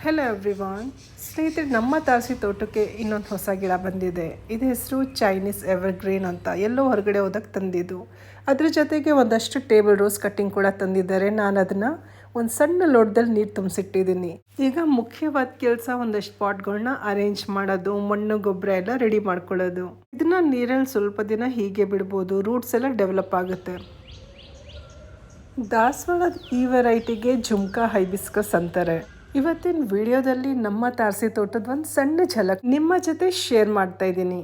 Hello everyone. ಸ್ನೇಹಿತರೆ, ನಮ್ಮ ತಾರಸಿ ತೋಟಕ್ಕೆ ಇನ್ನೊಂದು ಹೊಸ ಗಿಡ ಬಂದಿದೆ. ಇದು ಹೆಸರು ಚೈನೀಸ್ ಎವರ್ಗ್ರೀನ್ ಅಂತ. ಎಲ್ಲೋ ಹೊರಗಡೆ ಹೋದಕ್ಕೆ ತಂದಿದ್ದು. ಅದ್ರ ಜೊತೆಗೆ ಒಂದಷ್ಟು ಟೇಬಲ್ ರೋಸ್ ಕಟ್ಟಿಂಗ್ ಕೂಡ ತಂದಿದ್ದಾರೆ. ನಾನು ಅದನ್ನು ಒಂದು ಸಣ್ಣ ಲೋಟದಲ್ಲಿ ನೀರು ತುಂಬಿಸಿಟ್ಟಿದ್ದೀನಿ. ಈಗ ಮುಖ್ಯವಾದ ಕೆಲಸ ಒಂದಷ್ಟು ಪಾಟ್ಗಳನ್ನ ಅರೇಂಜ್ ಮಾಡೋದು, ಮಣ್ಣು ಗೊಬ್ಬರ ಎಲ್ಲ ರೆಡಿ ಮಾಡ್ಕೊಳ್ಳೋದು. ಇದನ್ನ ನೀರಲ್ಲಿ ಸ್ವಲ್ಪ ದಿನ ಹೀಗೆ ಬಿಡ್ಬೋದು, ರೂಟ್ಸ್ ಎಲ್ಲ ಡೆವಲಪ್ ಆಗುತ್ತೆ. ದಾಸವಾಳದ ಈ ವೆರೈಟಿಗೆ ಜುಮ್ಕಾ ಹೈಬಿಸ್ಕಸ್ ಅಂತಾರೆ. ಇವತ್ತಿನ ವಿಡಿಯೋದಲ್ಲಿ ನಮ್ಮ ತಾರಸಿ ತೋಟದ ಒಂದು ಸಣ್ಣ ಝಲಕ್ ನಿಮ್ಮ ಜೊತೆ ಶೇರ್ ಮಾಡ್ತಾ ಇದ್ದೀನಿ.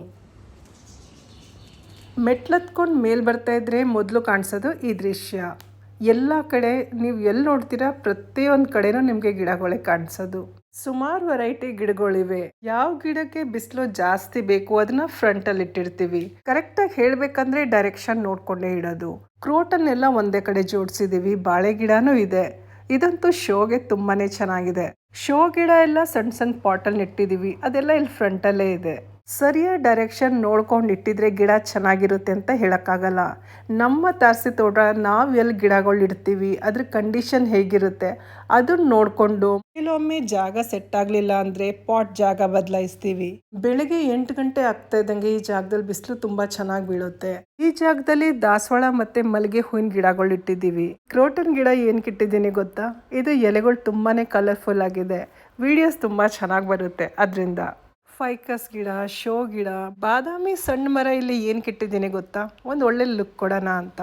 ಮೆಟ್ಲತ್ಕೊಂಡು ಮೇಲೆ ಬರ್ತಾ ಇದ್ರೆ ಮೊದಲು ಕಾಣಿಸೋದು ಈ ದೃಶ್ಯ. ಎಲ್ಲ ಕಡೆ ನೀವು ಎಲ್ಲಿ ನೋಡ್ತೀರಾ ಪ್ರತಿಯೊಂದು ಕಡೆನೂ ನಿಮಗೆ ಗಿಡಗಳೇ ಕಾಣಿಸೋದು. ಸುಮಾರು ವೆರೈಟಿ ಗಿಡಗಳಿವೆ. ಯಾವ ಗಿಡಕ್ಕೆ ಬಿಸಿಲು ಜಾಸ್ತಿ ಬೇಕು ಅದನ್ನ ಫ್ರಂಟಲ್ಲಿ ಇಟ್ಟಿರ್ತೀವಿ. ಕರೆಕ್ಟಾಗಿ ಹೇಳಬೇಕಂದ್ರೆ ಡೈರೆಕ್ಷನ್ ನೋಡ್ಕೊಂಡೇ ಇಡೋದು. ಕ್ರೋಟನ್ನೆಲ್ಲ ಒಂದೇ ಕಡೆ ಜೋಡಿಸಿದ್ದೀವಿ. ಬಾಳೆ ಗಿಡನೂ ಇದೆ. ಇದಂತೂ ಶೋಗೆ ತುಂಬಾ ಚೆನ್ನಾಗಿದೆ. ಶೋ ಗಿಡ ಎಲ್ಲ ಸಣ್ಣ ಸಣ್ಣ ಪಾಟಲ್ಲಿ ನೆಟ್ಟಿದ್ದೀವಿ. ಅದೆಲ್ಲ ಇಲ್ಲಿ ಫ್ರಂಟಲ್ಲೇ ಇದೆ. ಸರಿಯಾದ ಡೈರೆಕ್ಷನ್ ನೋಡ್ಕೊಂಡು ಇಟ್ಟಿದ್ರೆ ಗಿಡ ಚೆನ್ನಾಗಿರುತ್ತೆ ಅಂತ ಹೇಳೋಕ್ಕಾಗಲ್ಲ. ನಮ್ಮ ತಾರಸಿ ತೋಟ ನಾವು ಎಲ್ಲಿ ಗಿಡಗಳು ಇಡ್ತೀವಿ, ಅದ್ರ ಕಂಡೀಷನ್ ಹೇಗಿರುತ್ತೆ ಅದನ್ನ ನೋಡಿಕೊಂಡು ಕೆಲವೊಮ್ಮೆ ಜಾಗ ಸೆಟ್ ಆಗಲಿಲ್ಲ ಅಂದರೆ ಪಾಟ್ ಜಾಗ ಬದಲಾಯಿಸ್ತೀವಿ. ಬೆಳಗ್ಗೆ 8 ಗಂಟೆ ಆಗ್ತಾ ಇದ್ದಂಗೆ ಈ ಜಾಗದಲ್ಲಿ ಬಿಸಿಲು ತುಂಬ ಚೆನ್ನಾಗಿ ಬೀಳುತ್ತೆ. ಈ ಜಾಗದಲ್ಲಿ ದಾಸವಾಳ ಮತ್ತು ಮಲ್ಲಿಗೆ ಹೂವಿನ ಗಿಡಗಳು ಇಟ್ಟಿದ್ದೀವಿ. ಕ್ರೋಟನ್ ಗಿಡ ಏನಕ್ಕೆ ಇಟ್ಟಿದ್ದೀನಿ ಗೊತ್ತಾ? ಇದು ಎಲೆಗಳು ತುಂಬಾ ಕಲರ್ಫುಲ್ ಆಗಿದೆ. ವಿಡಿಯೋಸ್ ತುಂಬ ಚೆನ್ನಾಗಿ ಬರುತ್ತೆ ಅದರಿಂದ. ಫೈಕಸ್ ಗಿಡ, ಶೋ ಗಿಡ, ಬಾದಾಮಿ ಸಣ್ಣ ಮರ ಇಲ್ಲಿ ಏನಕ್ಕೆ ಇಟ್ಟಿದ್ದೀನಿ ಗೊತ್ತಾ? ಒಂದು ಒಳ್ಳೆ ಲುಕ್ ಕೊಡೋಣ ಅಂತ.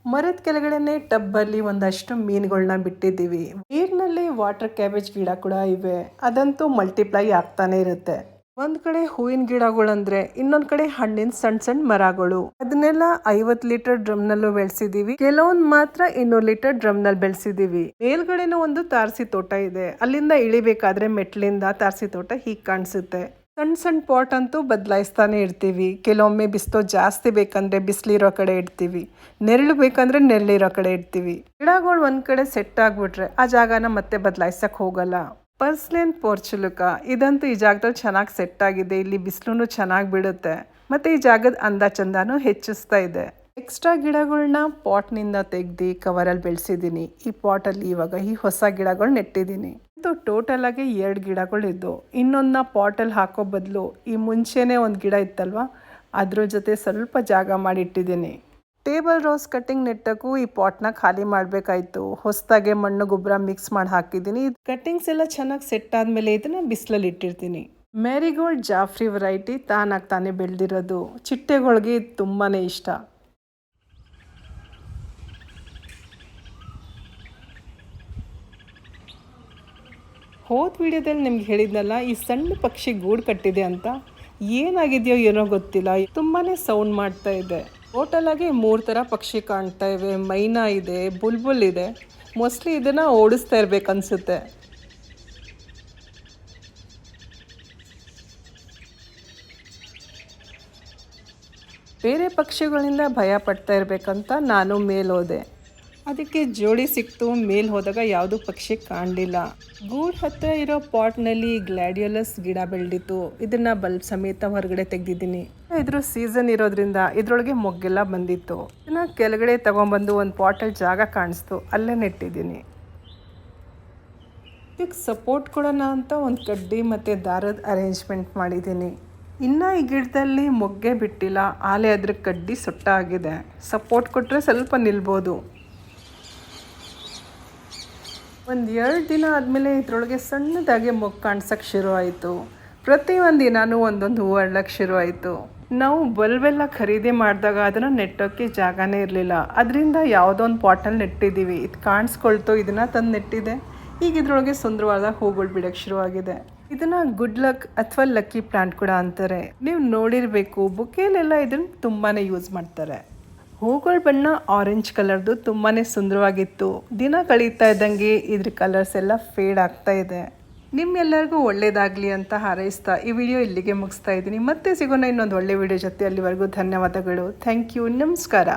ಮರದ ಕೆಳಗಡೆನೆ ಟಬ್ಬಲ್ಲಿ ಒಂದಷ್ಟು ಮೀನುಗಳನ್ನ ಬಿಟ್ಟಿದ್ದೀವಿ. ನೀರಿನಲ್ಲಿ ವಾಟರ್ ಕ್ಯಾಬೇಜ್ ಗಿಡ ಕೂಡ ಇವೆ. ಅದಂತೂ ಮಲ್ಟಿಪ್ಲೈ ಆಗ್ತಾನೆ ಇರುತ್ತೆ. ಒಂದ್ ಕಡೆ ಹೂವಿನ ಗಿಡಗಳಂದ್ರೆ ಇನ್ನೊಂದ್ ಕಡೆ ಹಣ್ಣಿನ ಸಣ್ಣ ಸಣ್ಣ ಮರಗಳು. ಅದನ್ನೆಲ್ಲ 50 ಲೀಟರ್ ಡ್ರಮ್ನಲ್ಲೂ ಬೆಳೆಸಿದೀವಿ. ಕೆಲವೊಂದ್ ಮಾತ್ರ 200 ಲೀಟರ್ ಡ್ರಮ್ನಲ್ಲಿ ಬೆಳೆಸಿದೀವಿ. ಮೇಲ್ಗಡೆನೂ ಒಂದು ತಾರಸಿ ತೋಟ ಇದೆ. ಅಲ್ಲಿಂದ ಇಳಿಬೇಕಾದ್ರೆ ಮೆಟ್ಲಿಂದ ತಾರಸಿ ತೋಟ ಹೀಗೆ ಕಾಣಿಸುತ್ತೆ. ಸಣ್ಣ ಸಣ್ಣ ಪಾಟ್ ಅಂತೂ ಬದಲಾಯಿಸ್ತಾನೆ ಇರ್ತೀವಿ. ಕೆಲವೊಮ್ಮೆ ಬಿಸಿಲು ಜಾಸ್ತಿ ಬೇಕಂದ್ರೆ ಬಿಸಿಲಿರೋ ಕಡೆ ಇಡ್ತೀವಿ, ನೆರಳು ಬೇಕಂದ್ರೆ ನೆರಳಿರೋ ಕಡೆ ಇಡ್ತೀವಿ. ಗಿಡಗಳು ಒಂದ್ ಕಡೆ ಸೆಟ್ ಆಗ್ಬಿಟ್ರೆ ಆ ಜಾಗನ ಮತ್ತೆ ಬದಲಾಯಿಸಕ್ ಹೋಗಲ್ಲ. ಪರ್ಸ್ಲೆನ್ ಪೋರ್ಚುಲುಕ ಇದಂತೂ ಈ ಜಾಗದಲ್ಲಿ ಚೆನ್ನಾಗಿ ಸೆಟ್ ಆಗಿದೆ. ಇಲ್ಲಿ ಬಿಸಿಲು ಚೆನ್ನಾಗಿ ಬಿಡುತ್ತೆ ಮತ್ತೆ ಈ ಜಾಗದ ಅಂದ ಚಂದಾನು ಹೆಚ್ಚಿಸ್ತಾ ಇದೆ. ಎಕ್ಸ್ಟ್ರಾ ಗಿಡಗಳನ್ನ ಪಾಟ್ನಿಂದ ತೆಗ್ದು ಕವರಲ್ಲಿ ಬೆಳೆಸಿದ್ದೀನಿ. ಈ ಪಾಟಲ್ಲಿ ಇವಾಗ ಈ ಹೊಸ ಗಿಡಗಳು ನೆಟ್ಟಿದ್ದೀನಿ. ಟೋಟಲ್ ಆಗಿ 2 ಗಿಡಗಳು ಇದ್ದು, ಇನ್ನೊಂದನ್ನ ಪಾಟಲ್ಲಿ ಹಾಕೋ ಬದಲು ಈ ಮುಂಚೆನೇ ಒಂದು ಗಿಡ ಇತ್ತಲ್ವ ಅದ್ರ ಜೊತೆ ಸ್ವಲ್ಪ ಜಾಗ ಮಾಡಿಟ್ಟಿದ್ದೀನಿ. ಟೇಬಲ್ ರೋಸ್ ಕಟ್ಟಿಂಗ್ ನೆಟ್ಟಕ್ಕೂ ಈ ಪಾಟ್ನ ಖಾಲಿ ಮಾಡಬೇಕಾಯ್ತು. ಹೊಸದಾಗೆ ಮಣ್ಣು ಗೊಬ್ಬರ ಮಿಕ್ಸ್ ಮಾಡಿ ಹಾಕಿದ್ದೀನಿ. ಕಟ್ಟಿಂಗ್ಸ್ ಎಲ್ಲ ಚೆನ್ನಾಗಿ ಸೆಟ್ ಆದಮೇಲೆ ಇದನ್ನು ಬಿಸಿಲಲ್ಲಿ ಇಟ್ಟಿರ್ತೀನಿ. ಮ್ಯಾರಿಗೋಲ್ಡ್ ಜಾಫ್ರಿ ವೆರೈಟಿ ತಾನೇ ಬೆಳೆದಿರೋದು. ಚಿಟ್ಟೆಗಳಿಗೆ ಇದು ತುಂಬಾ ಇಷ್ಟ. ಹೋದ ವಿಡಿಯೋದಲ್ಲಿ ನಿಮ್ಗೆ ಹೇಳಿದ್ನಲ್ಲ ಈ ಸಣ್ಣ ಪಕ್ಷಿ ಗೂಡು ಕಟ್ಟಿದೆ ಅಂತ. ಏನಾಗಿದೆಯೋ ಏನೋ ಗೊತ್ತಿಲ್ಲ, ತುಂಬಾ ಸೌಂಡ್ ಮಾಡ್ತಾ ಇದೆ. ಟೋಟಲ್ ಆಗಿ 3 ಥರ ಪಕ್ಷಿ ಕಾಣ್ತಾ ಇವೆ. ಮೈನಾ ಇದೆ, ಬುಲ್ಬುಲ್ ಇದೆ. ಮೋಸ್ಟ್ಲಿ ಇದನ್ನು ಓಡಿಸ್ತಾ ಇರ್ಬೇಕನ್ಸುತ್ತೆ. ಬೇರೆ ಪಕ್ಷಿಗಳಿಂದ ಭಯ ಪಡ್ತಾ ಇರಬೇಕಂತ ನಾನು ಮೇಲೆ ಹೋದೆ. ಅದಕ್ಕೆ ಜೋಡಿ ಸಿಕ್ತು. ಮೇಲೆ ಹೋದಾಗ ಯಾವುದು ಪಕ್ಷಿ ಕಾಣಲಿಲ್ಲ. ಗೂಡು ಹತ್ರ ಇರೋ ಪಾಟ್ನಲ್ಲಿ ಗ್ಲಾಡಿಯೋಲಸ್ ಗಿಡ ಬೆಳೆದಿತ್ತು. ಇದನ್ನ ಬಲ್ಬ್ ಸಮೇತ ಹೊರಗಡೆ ತೆಗೆದಿದ್ದೀನಿ. ಇದ್ರ ಸೀಸನ್ ಇರೋದ್ರಿಂದ ಇದ್ರೊಳಗೆ ಮೊಗ್ಗೆಲ್ಲ ಬಂದಿತ್ತು. ಇದನ್ನ ಕೆಳಗಡೆ ತಗೊಂಡ್ಬಂದು ಒಂದು ಪಾಟಲ್ಲಿ ಜಾಗ ಕಾಣಿಸ್ತು, ಅಲ್ಲೇ ನೆಟ್ಟಿದ್ದೀನಿ. ಇದಕ್ಕೆ ಸಪೋರ್ಟ್ ಕೊಡೋಣ ಅಂತ ಒಂದು ಕಡ್ಡಿ ಮತ್ತು ದಾರದ ಅರೇಂಜ್ಮೆಂಟ್ ಮಾಡಿದ್ದೀನಿ. ಇನ್ನು ಈ ಗಿಡದಲ್ಲಿ ಮೊಗ್ಗೆ ಬಿಟ್ಟಿಲ್ಲ, ಆಲೆ ಅದ್ರ ಕಡ್ಡಿ ಸೊಟ್ಟ ಆಗಿದೆ. ಸಪೋರ್ಟ್ ಕೊಟ್ಟರೆ ಸ್ವಲ್ಪ ನಿಲ್ಬೋದು. ಒಂದು 2 ದಿನ ಆದಮೇಲೆ ಇದರೊಳಗೆ ಸಣ್ಣದಾಗಿ ಮೊಗ್ಗು ಕಾಣಿಸೋಕ್ಕೆ ಶುರು ಆಯಿತು. ಪ್ರತಿಯೊಂದು ದಿನಾನು ಒಂದೊಂದು ಹೂವು ಅರಳಕ್ಕೆ ಶುರು ಆಯಿತು. ನಾವು ಬಲ್ಬೆಲ್ಲ ಖರೀದಿ ಮಾಡಿದಾಗ ಅದನ್ನು ನೆಟ್ಟೋಕ್ಕೆ ಜಾಗನೇ ಇರಲಿಲ್ಲ. ಅದರಿಂದ ಯಾವುದೋ ಒಂದು ಪಾಟಲ್ಲಿ ನೆಟ್ಟಿದ್ದೀವಿ. ಇದು ಕಾಣಿಸ್ಕೊಳ್ತು, ಇದನ್ನು ತಂದು ನೆಟ್ಟಿದೆ. ಈಗ ಇದರೊಳಗೆ ಸುಂದರವಾದ ಹೂಗಳು ಬಿಡೋಕ್ಕೆ ಶುರುವಾಗಿದೆ. ಇದನ್ನು ಗುಡ್ ಲಕ್ ಅಥವಾ ಲಕ್ಕಿ ಪ್ಲಾಂಟ್ ಕೂಡ ಅಂತಾರೆ. ನೀವು ನೋಡಿರಬೇಕು, ಬುಕ್ಕೇಲೆಲ್ಲ ಇದನ್ನು ತುಂಬಾ ಯೂಸ್ ಮಾಡ್ತಾರೆ. ಹೂಗಳ ಬಣ್ಣ ಆರೆಂಜ್ ಕಲರ್ದು ತುಂಬಾ ಸುಂದರವಾಗಿತ್ತು. ದಿನ ಕಳೀತಾ ಇದ್ದಂಗೆ ಇದ್ರ ಕಲರ್ಸ್ ಎಲ್ಲ ಫೇಡ್ ಆಗ್ತಾ ಇದೆ. ನಿಮ್ಮೆಲ್ಲರಿಗೂ ಒಳ್ಳೇದಾಗಲಿ ಅಂತ ಹಾರೈಸ್ತಾ ಈ ವಿಡಿಯೋ ಇಲ್ಲಿಗೆ ಮುಗಿಸ್ತಾ ಇದ್ದೀನಿ. ಮತ್ತೆ ಸಿಗೋಣ ಇನ್ನೊಂದು ಒಳ್ಳೆ ವಿಡಿಯೋ ಜೊತೆ. ಅಲ್ಲಿವರೆಗೂ ಧನ್ಯವಾದಗಳು. Thank you. ನಮಸ್ಕಾರ.